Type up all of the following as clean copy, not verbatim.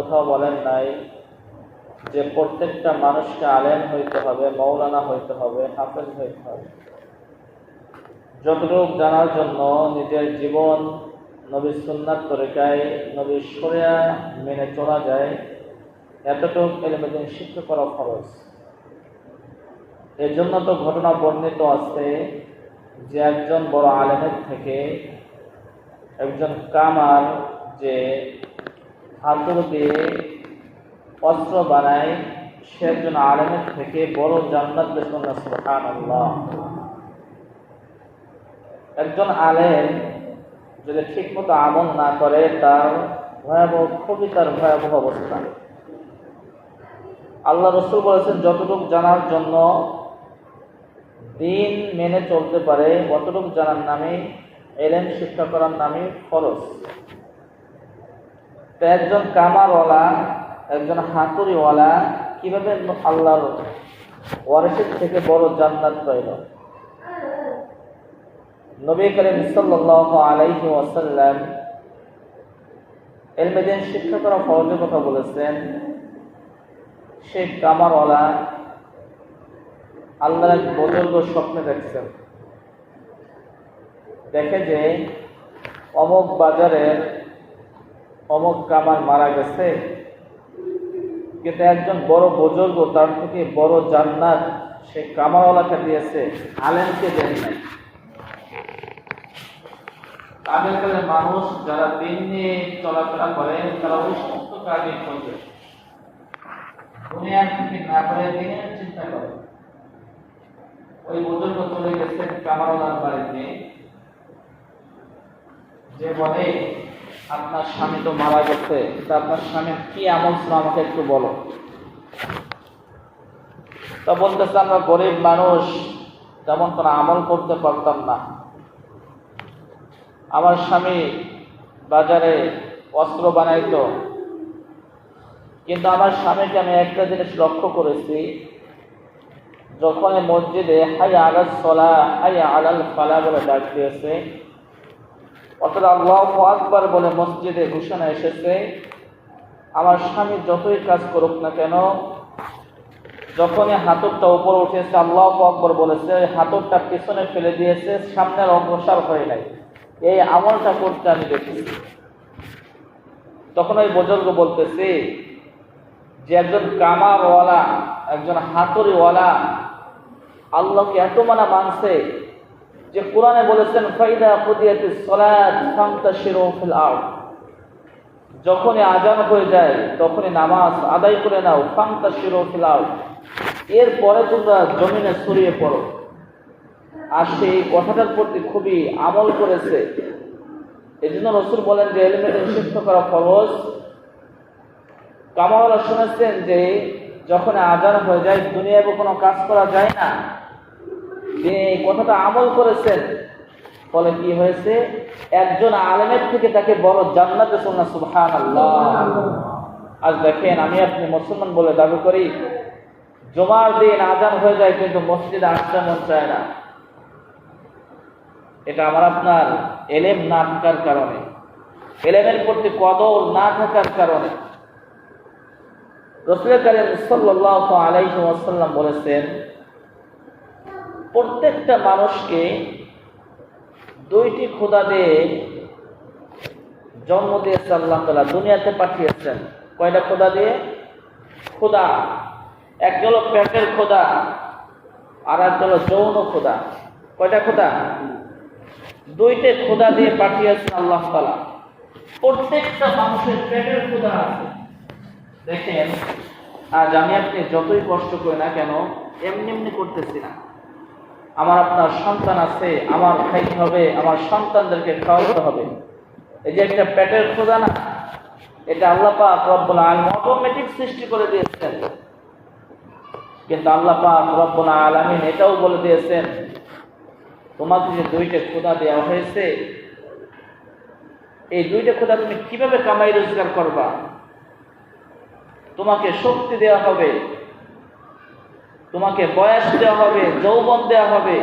কোথাও বলেন নাই যে প্রত্যেকটা মানুষকে আলেম হইতে হবে, মৌলানা হইতে হবে, হাফেজ হইতে হবে। যতটুকু জানার জন্য নিজের জীবন নবীর সুন্নাত তরিকায়, নবীর শরিয়া মেনে চলা যায়, এতটুকু ইলমে দ্বীন শিক্ষা করা খরচ। এর জন্য তো ঘটনা বর্ণিত আছে যে একজন বড় আলেমের থেকে একজন কামার যে হাতুড় দিয়ে অস্ত্র বানায়, সে একজন আলেমের থেকে বড় জান্নাত পেয়েছেন। সুবহানাল্লাহ। একজন আলেম যদি ঠিকমতো আমল না করে, তার খুবই ভয়াবহ অবস্থা। আল্লাহ রাসূল বলেছেন, যতটুকু জানার জন্য দিন মেনে চলতে পারে, অতটুকু জানার নামে, ইলম শিক্ষা করার নামে ফরজ। তো একজন কামারওয়ালা, একজন হাতুড়িওয়ালা কিভাবে আল্লাহর ওয়ারিসের থেকে বড় জান্নাত পাইল? নবী করিম সাল্লাল্লাহু আলাইহি ওয়াসাল্লাম ইলমে দ্বীন শিক্ষা করা ফরজের কথা বলেছেন। সেই কামারওয়ালা আল্লাহর এক বুজুর্গ স্বপ্নে দেখছেন, দেখে যে অমুক বাজারের অমুক কামার মারা গেছে, কিন্তু একজন বড় বুজুর্গ তার থেকে বড় জান্নাত সে কামারওয়ালাকে দিয়েছে, আলেমকে দেয় নাই। আগেকালের মানুষ যারা দিন নিয়ে চলাফেরা করে, তারা ওই সমস্ত কাজে করবে, দুনিয়ার থেকে না করে দিনের চিন্তা করে। ওই বুজুর্গ চলে গেছেন কামারওয়ালার বাড়িতে, যে বলে, আপনার স্বামী তো মারা গেছে, তা আপনার স্বামীর কি আমল ছিল আমাকে একটু বলো। তা বলতেছে, আমরা গরিব মানুষ, তেমন কোনো আমল করতে পারতাম না। আমার স্বামী বাজারে অস্ত্র বানাইতো, কিন্তু আমার স্বামীকে আমি একটা জিনিস লক্ষ্য করেছি, যখন মসজিদে হাইয়া আলাস সালাহ, হাইয়া আলাল ফালাহ বলে ডাক দিয়েছে, অর্থাৎ আল্লাহু আকবার বলে মসজিদে ঘোষণা এসেছে, আমার স্বামী যতই কাজ করুক না কেন, যখনই হাতুড়টা উপরে উঠেছে, আল্লাহু আকবার বলেছে, হাতুড়টা পিছনে ফেলে দিয়েছে, সামনের অগ্রসর হয় নাই। এই আমলটা করতে আমি দেখেছি। তখন ওই বুজুর্গ বলতেছে যে একজন কামারওয়ালা, একজন হাতুড়িওয়ালা আল্লাহকে এত মানছে যে কোরআনে বলেছেন, ফাইদা কুদিয়াতিস সালাত ফান্তাশিরু ফিল আরদ, যখনই আজান হয়ে যায় তখনই নামাজ আদায় করে নাও, ফান্তাশিরু ফিল আরদ, এরপরে তোমরা জমিনে ছড়িয়ে পড়ো। আর সেই কথাটার প্রতি খুবই আমল করেছে। এই জন্য রাসূল বলেন যে ইলমে দ্বীন শিক্ষা করা ফরজ। কামারওয়ালা শুনেছেন যে যখন আজান হয়ে যায় দুনিয়ায় কোনো কাজ করা যায় না, তিনি এই কথাটা আমল করেছেন, ফলে কি হয়েছে, একজন আলেমের থেকে তাকে বড় জান্নাতে পেয়েছেন। সুবহানাল্লাহ। আজ দেখেন, আমি আপনি মুসলমান বলে দাবি করি, জুমার দিন আজান হয়ে যায় কিন্তু মসজিদে আসতে মন চায় না। এটা আমার আপনার ইলম না থাকার কারণে, ইলমের প্রতি কদর না থাকার কারণে। রাসূল কারীম সাল্লাল্লাহু আলাইহি ওয়াসাল্লাম বলেছেন, প্রত্যেকটা মানুষকে দুইটি খোদা দিয়ে জন্ম দিয়েছে আল্লাহ তাআলা, দুনিয়াতে পাঠিয়েছেন। কয়টা খোদা দিয়ে? খোদা এক হলো পেটের খোদা, আর এক হলো যৌন খোদা। কয়টা খোদা? দুইটা খোদা দিয়ে পাঠিয়েছেন আল্লাহ তাআলা। প্রত্যেকটা মানুষের পেটের খোদা আছে। দেখেন, আজ আমি আপনি যতই কষ্ট করি না কেন, এমনি এমনি করতেছি না। আমার আপনার সন্তান আছে, আমার খাইতে হবে, আমার সন্তানদেরকে খাওয়াতে হবে। এই যে একটা পেটের খোদা না, এটা আল্লাহ পাক রব্বুল আলামিন অটোমেটিক সৃষ্টি করে দিয়েছেন। কিন্তু আল্লাহ পাক রব্বুল আলামিন এটাও বলে দিয়েছেন, তোমাকে যে দুইটা খোদা দেওয়া হয়েছে, এই দুইটা খোদা তুমি কিভাবে কামাই রোজগার করবা। তোমাকে শক্তি দেওয়া হবে, তোমাকে বয়স দেওয়া হবে, যৌবন দেওয়া হবে।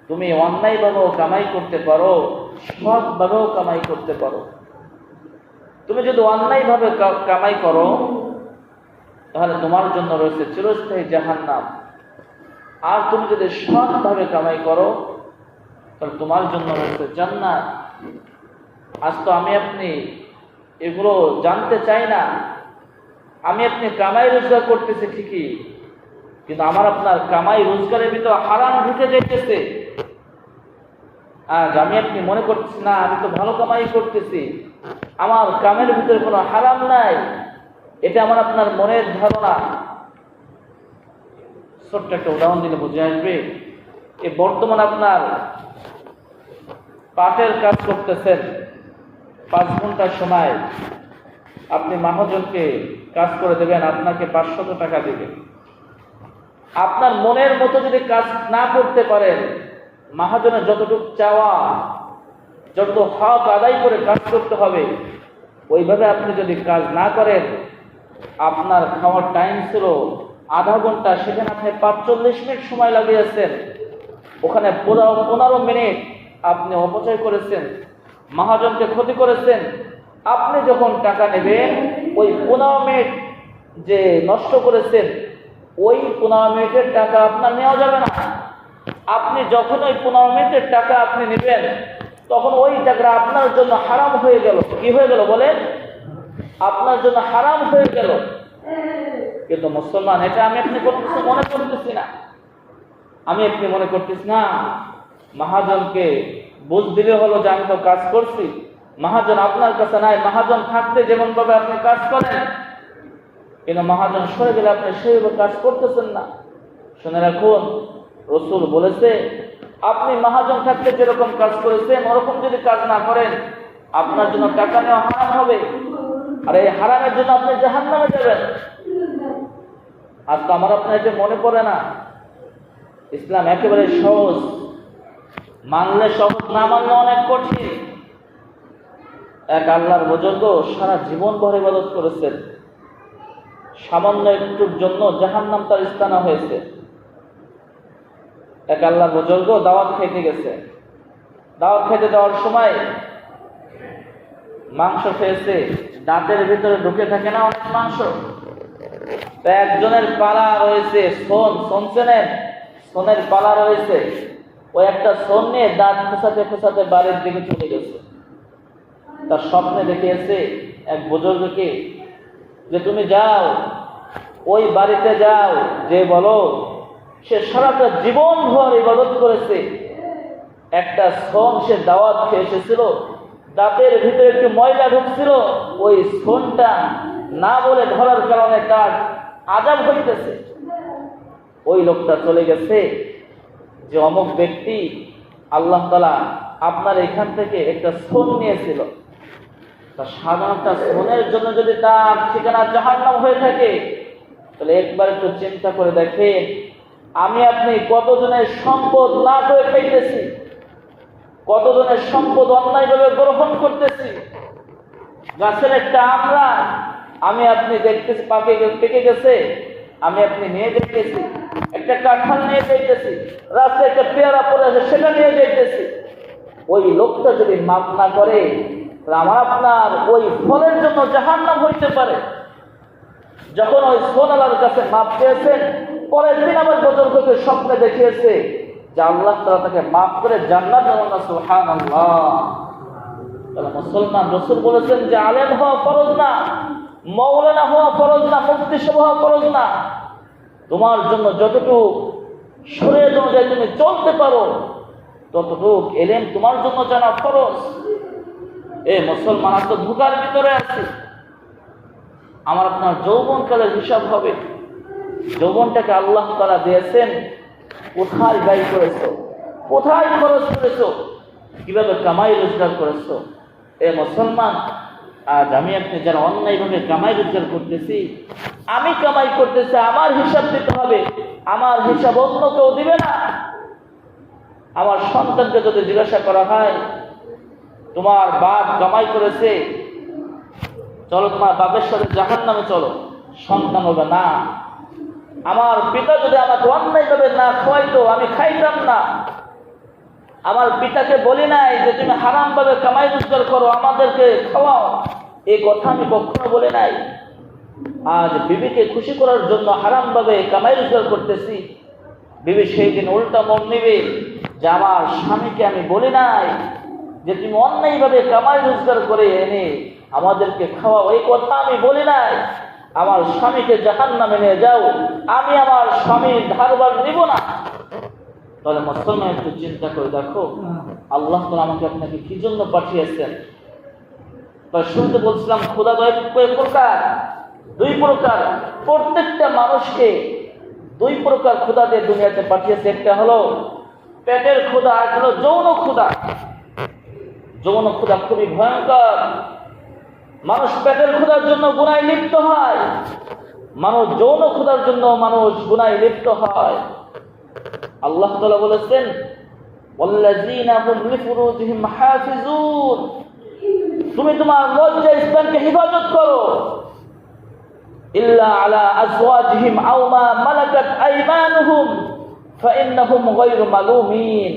তুমি অন্যায়ভাবেও কামাই করতে পারো, সৎভাবেও কামাই করতে পারো। তুমি যদি অন্যায়ভাবে কামাই করো তাহলে তোমার জন্য রয়েছে চিরস্থায়ী জাহান্নাম। আর তুমি যদি সৎভাবে কামাই করো তাহলে তোমার জন্য রয়েছে জান্নাত। আজ তো আমি আপনি এগুলো জানতে চাই না। আমি আপনি কামাই রোজগার করতেছি ঠিকই, কিন্তু আমার আপনার কামাই রোজগারের ভিতর হারাম ঢুকে যাইতেছে। আজ আমি আপনি মনে করতেছি না আমি তো ভালো কামাই করতেছি, আমার কামের ভিতরে কোনো হারাম নাই। এটা আমার আপনার মনের ধারণা। ছোট্ট একটা উদাহরণ দিলে বুঝে আসবে। এই বর্তমান আপনার পাটের কাজ করতেছেন, 5 ঘন্টা সময় আপনি মহাজনকে কাজ করে দেবেন, আপনাকে 500 টাকা দেবেন। আপনার মনের মতো যদি কাজ না করতে পারেন, মহাজনের যতটুকু চাওয়া, যত হক আদায় করে কাজ করতে হবে, ওইভাবে আপনি যদি কাজ না করেন, আপনার খাওয়ার টাইম ছিল আধা ঘন্টা, সেখানে আপনি 45 মিনিট সময় লাগিয়েছেন, ওখানে 15 মিনিট আপনি অপচয় করেছেন, মহাজনকে ক্ষতি করেছেন। আপনি যখন টাকা নেবেন, ওই 15 মিনিট যে নষ্ট করেছেন, ওই 15 মিনিটের টাকা আপনার নেওয়া যাবে না। আপনি যখন ওই 15 মিনিটের টাকা আপনি নেবেন, তখন ওই টাকাটা আপনার জন্য হারাম হয়ে গেল। কি হয়ে গেল বলেন? আপনার জন্য হারাম হয়ে গেল। কিন্তু মুসলমান, এটা আমি আপনি কোনো কিছু মনে করতেছি না। আমি আপনি মনে করতেছি না, মহাজনকে বুঝ দিলে হলো যে আমি তো কাজ করছি। মহাজন আপনার কাছে নাই, মহাজন থাকতে যেমন ভাবে আপনি কাজ করেন, কিন্তু মহাজন সরে গেলে আপনি সেইভাবে কাজ করতেছেন না। শুনে রাখুন, রাসূল বলেছে, আপনি মহাজন থাকতে যেরকম কাজ করেছেন ওরকম যদি কাজ না করেন, আপনার জন্য টাকা নেওয়া হারাম হবে, আর এই হারামের জন্য আপনি জাহান্নামে যাবেন। আজ তো আমার আপনার এটা মনে পড়ে না। ইসলাম একেবারে সহজ, মানলে সহজ, না মানলে অনেক কঠিন। এক আল্লাহর বুজুর্গ সারা জীবন ভর ইবাদত করেছেন, সামান্য একটুর জন্য জাহান্নাম তার স্থান হয়েছে। এক আল্লাহর বুজুর্গ দাওয়াত খেতে গেছে। দাওয়াত খেতে যাওয়ার সময় মাংস খেয়েছে, দাঁতের ভিতরে ঢুকে থাকে না অনেক মাংস। তো একজনের পালা রয়েছে সোন চেনেন? সোনের পালা রয়েছে। ওই একটা সোন নিয়ে দাঁত খোঁচাতে খোঁচাতে বাড়ির দিকে চলে গেছে। তার স্বপ্নে দেখিয়েছে এক বুজুর্গকে যে তুমি যাও, ওই বাড়িতে যাও, যে বলো সে সারাটা জীবন ভর ইবাদত করেছে, একটা সোন সে দাওয়াত খেয়ে এসেছিল, দাঁতের ভিতরে একটু ময়লা ঢুকছিল, ওই সোনটা না বলে ধরার কারণে তার আযাব হইতেছে। ওই লোকটা চলে গেছে যে অমুক ব্যক্তি আল্লাহ তাআলা আপনার এখান থেকে একটা সোন নিয়েছিল। তা সাধারণত সোনের জন্য যদি তার ঠিকানা জাহান্নাম হয়ে থাকে, তাহলে একবার একটু চিন্তা করে দেখেন, আমি আপনি কতজনের সম্পদ না করে খাইতেছি, কতজনের সম্পদ অন্যায়ভাবে গ্রহণ করতেছি। গাছের একটা আমরা আমি আপনি দেখতেছি পেকে গেছে, আমি আপনি নিয়ে যাইতেছি, একটা কাঁঠাল নিয়ে যাইতেছি, রাস্তায় একটা পেয়ারা পড়ে আছে সেটা নিয়ে যাইতেছি। ওই লোকটা যদি মাপ না করে, আমার আপনার ওই ফলের জন্য জাহান্নাম হইতে পারে। যখন ওই সোনালার কাছে মাপ পেয়েছেন, পরের দিন আবার বুজুর্গকে স্বপ্নে দেখিয়েছে যে আল্লাহ তাআলা তাকে মাফ করে জান্নাত দেবেন। সুবহানাল্লাহ। তাহলে মুসলমান, রাসূল বলেছেন যে আলেম হওয়া ফরজ না, মাওলানা হওয়া ফরজ না, মুফতি হওয়া ফরজ না। তোমার জন্য যতটুকু শরীয়ত অনুযায়ী তুমি চলতে পারো, ততটুকু ইলম তোমার জন্য জানা ফরজ। এই মুসলমান, তো ধোঁকার ভিতরে আছে। আমার আপনার যৌবনকালের হিসাব হবে। যৌবনটাকে আল্লাহ তাআলা দিয়েছেন, কোথায় ব্যয় করেছো, কোথায় খরচ করেছো, কিভাবে কামাই রোজগার করেছো। এ মুসলমান, আজ আমি আপনি যারা অন্যায়ভাবে কামাই রোজগার করতেছি, আমি কামাই করতেছি, আমার হিসাব দিতে হবে। আমার হিসাব অন্য কেউ দিবে না। আমার সন্তানকে যদি জিজ্ঞাসা করা হয়, তোমার বাপ কামাই করেছে, চলো তোমার বাপের সাথে জাহান্নামে চলো, সন্তান হবে না। আমার পিতা যদি আমাকে অন্যায়ভাবে না খাওয়াইতো, আমি খাইতাম না। আমার পিতাকে বলি নাই যে তুমি হারামভাবে কামাই রোজগার করো, আমাদেরকে খাওয়াও। এই কথা আমি কখনো বলে নাই। আজ বিবিকে খুশি করার জন্য হারাম ভাবে কামাই রোজগার করতেছি, বিবি সেই দিন উল্টা মন নিবে যে আমার স্বামীকে আমি বলি নাই যে তুমি অন্যায়ভাবে কামাই রোজগার করে এনে আমাদেরকে খাওয়াও, এই কথা আমি বলি নাই। আমার স্বামীকে জাহান্নামে নিয়ে যাও, আমি আমার স্বামীর ধারবার নিব না। তাহলে মুসলমান একটু চিন্তা করে দেখো, আল্লাহ তাআলা আমাকে আপনাকে কি জন্য পাঠিয়েছেন। তাই শুরুতে বলছিলাম খোদা কয় প্রকার, দুই প্রকার। প্রত্যেকটা মানুষকে দুই প্রকার খোদা দিয়ে দুনিয়াতে পাঠিয়েছে। একটা হলো পেটের খোদা, আর হলো যৌন খোদা। যৌন খোদা খুবই ভয়ঙ্কর। মানুষ পেটের খোদার জন্য গুনায় লিপ্ত হয়, মানুষ যৌন খোদার জন্য মানুষ গুনায় লিপ্ত হয়। আল্লাহ তাআলা বলেছেন ওয়াল্লাযীনা হুম লিফুরুজিহিম হাফিজুন, তুমি তোমার লজ্জা স্থানকে হেফাজত করো। ইল্লা আলা আজওয়াজিহিম আও মা মালাকাত আইমানুহুম ফাইন্নাহুম গায়রু মালুমিন,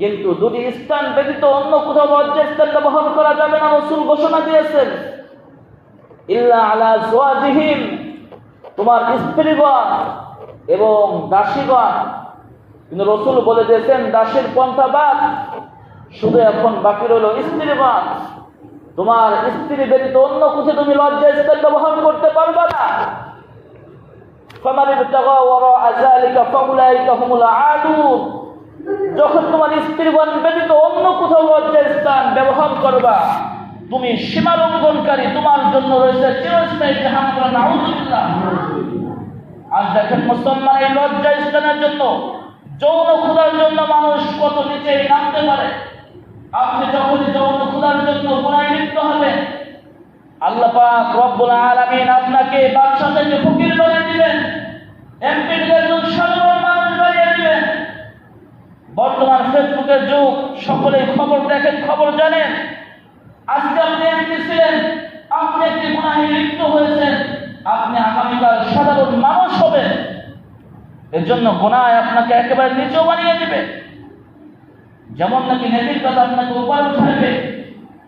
কিন্তু দুটি স্থান ব্যতীত অন্য কোথাও লজ্জা স্থান ব্যবহার করা যাবে না। রাসূল ঘোষণা দিয়েছেন ইল্লা আলা আজওয়াজিহিম, তোমার স্ত্রীগণ এবং দাসীগণ। কিন্তু রাসূল বলে দিয়েছেন দাসীর পন্থা বাদ, শুধু এখন বাকি রইল স্ত্রীগণ। তোমার স্ত্রী ব্যতীত অন্য কোথাও তুমি লজ্জা স্থান ব্যবহার করতে পারবে না। ফামান ইবতাগা ওয়ারাআ যালিকা ফাউলাইকা হুমুল আদুন, যখন তোমার স্ত্রীগণ ব্যতীত অন্য কোথাও লজ্জা স্থান ব্যবহার করবা, তুমি সীমা লঙ্ঘনকারী, তোমার জন্য রয়েছে চিরস্থায়ী জাহান্নাম। নাউযুবিল্লাহ। আর দেখেন মুসলমান, এই লজ্জা স্থানের জন্য, যৌন ক্ষুধার জন্য মানুষ কত নিচে নামতে পারে। আপনি যখনই যৌন ক্ষুধার জন্য গুনাহে লিপ্ত হবেন, আল্লাহ পাক রব্বুল আলামিন আপনাকে বাদশা থেকে ফকির বানিয়ে দিবেন, এমপি থেকে একজন সাধারণ মানুষ বানিয়ে দিবেন। বর্তমান ফেসবুকের যুগ, সকলেই খবর দেখেন, খবর জানেন। আজকে আপনি এমপি ছিলেন, আপনি একটি গুনাহে লিপ্ত হয়েছেন, আপনি আগামীকাল সাধারণ মানুষ হবেন। এর জন্য গুনাহ আপনাকে একেবারে নিচেও বানিয়ে দিবে। যেমন নাকি নদীর কাছে আপনাকে উপর উঠাবে,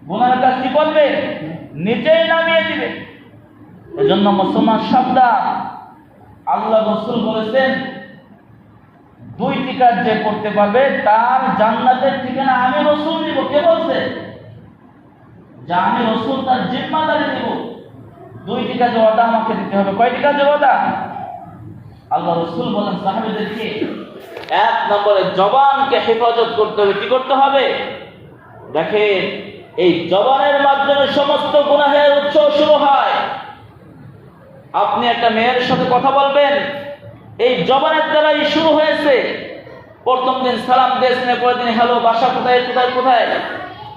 গুনাহের কাজ কি করবে? নিচেই নামিয়ে দিবে। এজন্য মুসলমান সাবধান। আল্লাহ রাসূল বলেছেন দুইটি কাজ যে করতে পারবে তার জান্নাতের ঠিকানা আমি রাসূল দিব। কে বলছে? যে আমি রাসূল তার জিম্মাদারি দিব। দুইটি কাজে ওয়াদা আমাকে দিতে হবে। কয়টি কাজে ওয়াদা? আল্লাহ রাসূল বলেন সাহাবীদেরকে, এক নম্বরে জবানকে হেফাজত করতে হবে। কি করতে হবে? দেখেন, এই জবানের মাধ্যমে সমস্ত গুনাহের উৎস শুরু হয়। আপনি একটা মেয়ের সাথে কথা বলবেন, এই জবানের দ্বারাই শুরু হয়েছে। প্রথম দিন সালাম দিয়েছেন, পরের দিন হ্যালো, বাসা কোথায় কোথায় কোথায়,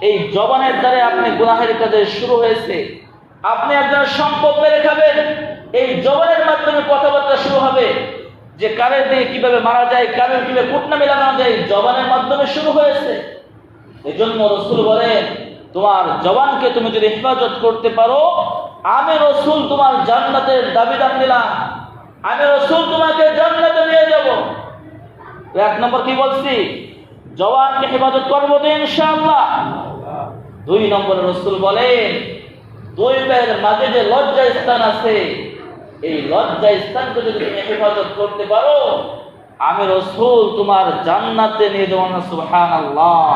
এই জবানের দ্বারা আপনি গুনাহের কাজে শুরু হয়েছে। আপনি একজনের সম্পদ মেরে খাবেন, এই জবানের মাধ্যমে কথাবার্তা শুরু হবে। যে কারের দিয়ে কিভাবে মারা যায়, কারের কিভাবে কুটনামি লাগানো যায়, জবানের মাধ্যমে শুরু হয়েছে। এই জন্য রাসূল বলেন তোমার জবানকে তুমি যদি হেফাজত করতে পারো, আমি রাসূল তোমার জান্নাতের দাবিদার নিলাম, আমি রাসূল তোমাকে জান্নাতে নিয়ে যাব। এক নম্বর কি বলছি? জবানকে হেফাজত করবো তো ইনশাআল্লাহ। দুই নম্বরে রাসূল বলেন দুই পায়ের মাঝে যে লজ্জা স্থান আছে, এই লজ্জা স্থানকে যদি তুমি হেফাজত করতে পারো, আমি রাসূল তোমার জান্নাতে নিয়ে যাব। সুবহানাল্লাহ।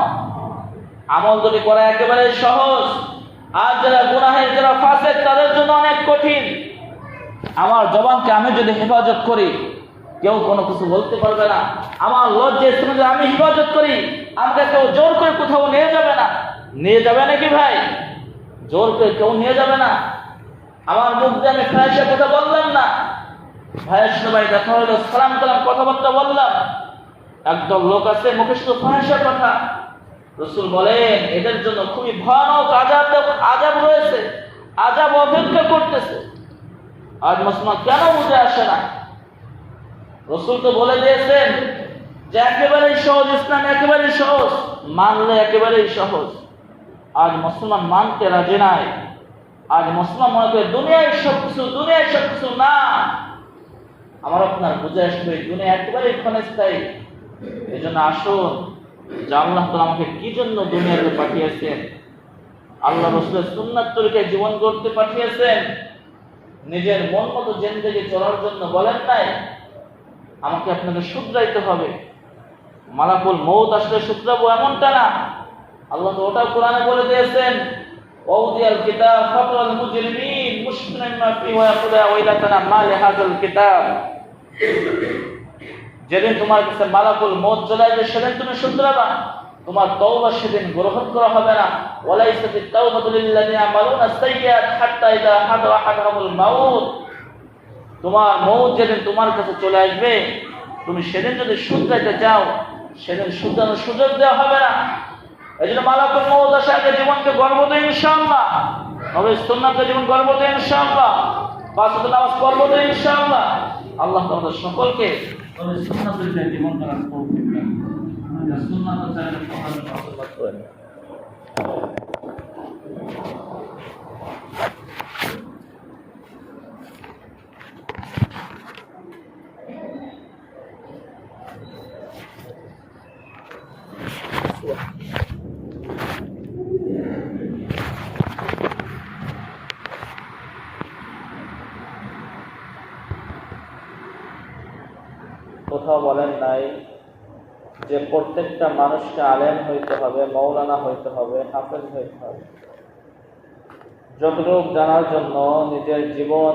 আমল যদি করা একেবারে সহজ, আর যারা গুনাহের, যারা ফাসিক, তাদের জন্য অনেক কঠিন। আমার জবানকে আমি যদি হেফাজত করি, কেউ কোনো কিছু বলতে পারবে না। আমার লজ্জা স্থানে যদি আমি হেফাজত করি, আমাকে কেউ জোর করে কোথাও নিয়ে যাবে না। নিয়ে যাবে নাকি ভাই? জোর করে কেউ নিয়ে যাবে না। আমার মুখ দিয়ে আমি ফাহিশা কথা বললাম না, ভাইয়ের সবাই দেখা হলো, সালাম কালাম কথাবার্তা বললাম, একদল লোক আছে মুখে শুধু ফাহিশার কথা। রাসূল বলেন এদের জন্য খুবই ভয়ানক আযাব রয়েছে, আযাব অপেক্ষা করতেছে। আজ মুসলমান কেন বুঝে আসে না? রাসূল তো বলে দিয়েছেন যে একেবারেই সহজ, ইসলাম একেবারেই সহজ, মানলে একেবারেই সহজ। আজ মুসলমান মানতে রাজি নাই। আজ মুসলমান মনে করে দুনিয়ায় সবকিছু না। আমার আপনার বুঝে আসবে দুনিয়া একেবারেই ক্ষণস্থায়ী। এই জন্য আসুন, যে আল্লাহ তাআলা আমাকে কি জন্য দুনিয়াতে পাঠিয়েছেন, আল্লাহ রাসূলের সুন্নাত তরিকায় জীবন গড়তে পাঠিয়েছেন, নিজের মন মতো জিন্দেগি চলার জন্য বলেন নাই আমাকে আপনাকে শুধরাইতে হবে। মালাকুল মউত আসলে শুধরাবো এমনটা না, আল্লাহ তো ওটা কোরআনে বলে দিয়েছেন, ওয়াউদিয়াল কিতাব ফাতরাল মুজরিমিন মুশফিকুন মা ফি ওয়া ইয়াকুলু ওয়াইলাতানা মা লিহাযাল কিতাব। যেদিন তোমার কাছে মালাকুল মউত চলে আসবে সেদিন তুমি শুধরাবা, তোমার তওবা সেদিন গ্রহণ করা হবে না। ওয়ালাইসাতিত তাওবাতু লিল্লাযিনা ইয়ামালুনা সাইয়্যাত হাত্তা ইযা হাদারা আহাদাহুমুল মাউত। তোমার মউত যেদিন তোমার কাছে চলে আসবে, তুমি সেদিন যদি শুধরাইতে চাও, সেদিন শুধরানোর সুযোগ দেওয়া হবে না। এই জন্য মালাকুল মউত আসে আগে জীবনকে গর্ব দেয় ইনশাআল্লাহ, নবীর সুন্নাতকে জীবন গর্ব দেয় ইনশাআল্লাহ, পাঁচ ওয়াক্ত নামাজ পড়ব দেয় ইনশাআল্লাহ। আল্লাহ তোমাদের সকলকে নবীর সুন্নাতের জীবন করার তৌফিক দান করুন। সুন্নাত চাইলে সমাজ করেন। কোথাও বলেন নাই যে প্রত্যেকটা মানুষকে আলেম হইতে হবে, মৌলানা হইতে হবে, হাফেজ হইতে হবে। যতটুকু জানার জন্য নিজের জীবন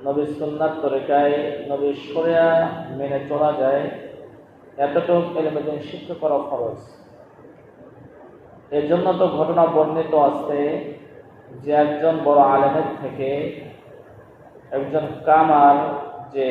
নবীর সুন্নাত তরিকায়, নবীর শরিয়া মেনে চলা যায়, এতটুকু এলিমেন্ট শিক্ষা করা খরচ। এর জন্য তো ঘটনা বর্ণিত আছে যে একজন বড় আলেমের থেকে একজন কামার যে